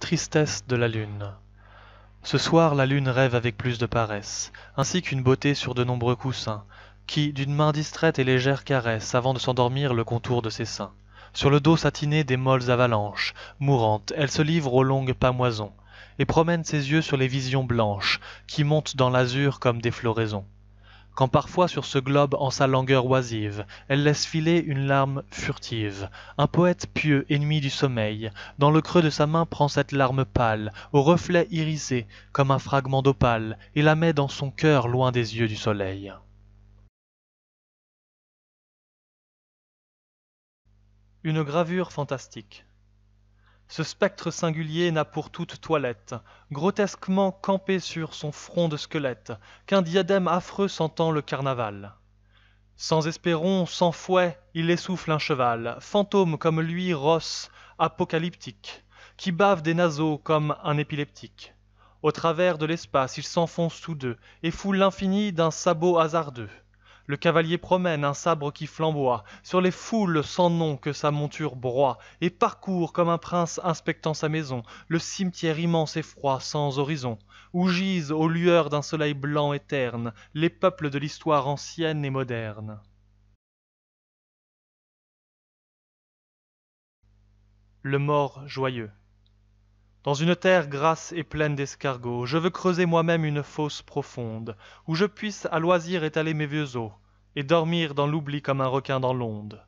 Tristesse de la lune. Ce soir la lune rêve avec plus de paresse, ainsi qu'une beauté sur de nombreux coussins, qui, d'une main distraite et légère caresse, avant de s'endormir le contour de ses seins. Sur le dos satiné des molles avalanches, mourante, elle se livre aux longues pâmoisons, et promène ses yeux sur les visions blanches, qui montent dans l'azur comme des floraisons. Quand parfois sur ce globe en sa langueur oisive, elle laisse filer une larme furtive, un poète pieux, ennemi du sommeil, dans le creux de sa main prend cette larme pâle, au reflet irisé, comme un fragment d'opale, et la met dans son cœur loin des yeux du soleil. Une gravure fantastique. Ce spectre singulier n'a pour toute toilette, grotesquement campé sur son front de squelette, qu'un diadème affreux sentant le carnaval. Sans espéron, sans fouet, il essouffle un cheval, fantôme comme lui, rosse, apocalyptique, qui bave des naseaux comme un épileptique. Au travers de l'espace, ils s'enfoncent tous deux, et foulent l'infini d'un sabot hasardeux. Le cavalier promène un sabre qui flamboie sur les foules sans nom que sa monture broie, et parcourt comme un prince inspectant sa maison, le cimetière immense et froid sans horizon, où gisent aux lueurs d'un soleil blanc et terne les peuples de l'histoire ancienne et moderne. Le mort joyeux. Dans une terre grasse et pleine d'escargots, je veux creuser moi-même une fosse profonde, où je puisse à loisir étaler mes vieux os, et dormir dans l'oubli comme un requin dans l'onde.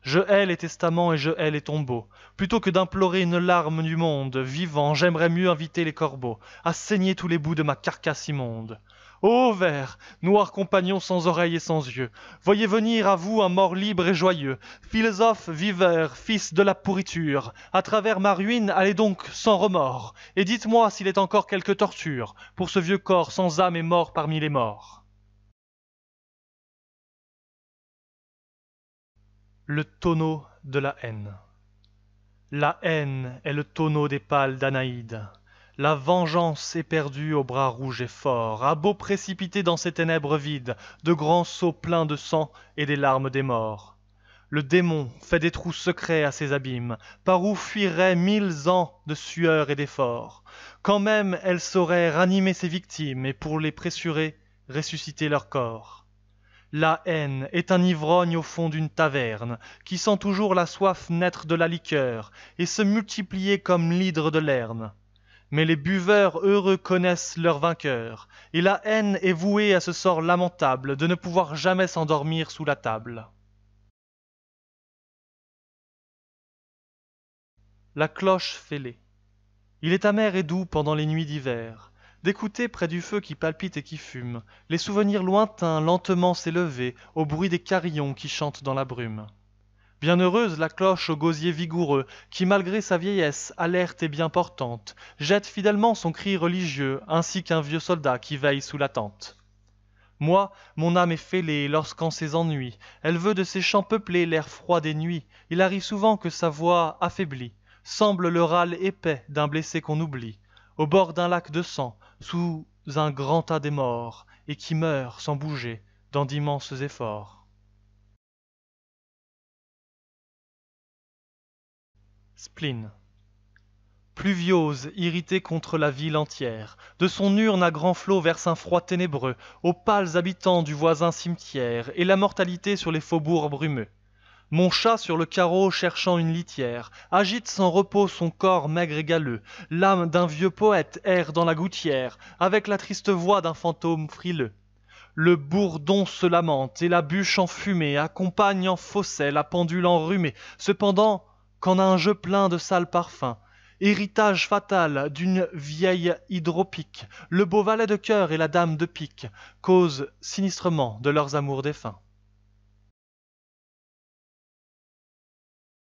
Je hais les testaments et je hais les tombeaux. Plutôt que d'implorer une larme du monde vivant, j'aimerais mieux inviter les corbeaux à saigner tous les bouts de ma carcasse immonde. Ô vers, noirs compagnons sans oreilles et sans yeux, voyez venir à vous un mort libre et joyeux, philosophes viveurs, fils de la pourriture, à travers ma ruine, allez donc sans remords, et dites-moi s'il est encore quelque torture pour ce vieux corps sans âme et mort parmi les morts. Le tonneau de la haine. La haine est le tonneau des pâles d'Anaïde. La vengeance éperdue aux bras rouges et forts a beau précipiter dans ces ténèbres vides de grands seaux pleins de sang et des larmes des morts. Le démon fait des trous secrets à ces abîmes, par où fuiraient 1000 ans de sueur et d'efforts. Quand même elle saurait ranimer ses victimes et pour les pressurer, ressusciter leur corps. La haine est un ivrogne au fond d'une taverne, qui sent toujours la soif naître de la liqueur, et se multiplier comme l'hydre de Lerne. Mais les buveurs heureux connaissent leur vainqueur, et la haine est vouée à ce sort lamentable de ne pouvoir jamais s'endormir sous la table. La cloche fêlée. Il est amer et doux pendant les nuits d'hiver, d'écouter près du feu qui palpite et qui fume, les souvenirs lointains lentement s'élever au bruit des carillons qui chantent dans la brume. Bienheureuse la cloche au gosier vigoureux, qui malgré sa vieillesse, alerte et bien portante, jette fidèlement son cri religieux, ainsi qu'un vieux soldat qui veille sous la tente. Moi, mon âme est fêlée lorsqu'en ses ennuis, elle veut de ces champs peuplés l'air froid des nuits, il arrive souvent que sa voix affaiblie semble le râle épais d'un blessé qu'on oublie, au bord d'un lac de sang, sous un grand tas des morts, et qui meurt sans bouger dans d'immenses efforts. Spleen. Pluviose, irritée contre la ville entière, de son urne à grands flots verse un froid ténébreux aux pâles habitants du voisin cimetière et la mortalité sur les faubourgs brumeux. Mon chat sur le carreau cherchant une litière agite sans repos son corps maigre et galeux. L'âme d'un vieux poète erre dans la gouttière avec la triste voix d'un fantôme frileux. Le bourdon se lamente et la bûche enfumée accompagne en fausset la pendule enrhumée. Cependant, qu'en un jeu plein de sales parfums, héritage fatal d'une vieille hydropique, le beau valet de cœur et la dame de pique causent sinistrement de leurs amours défunts.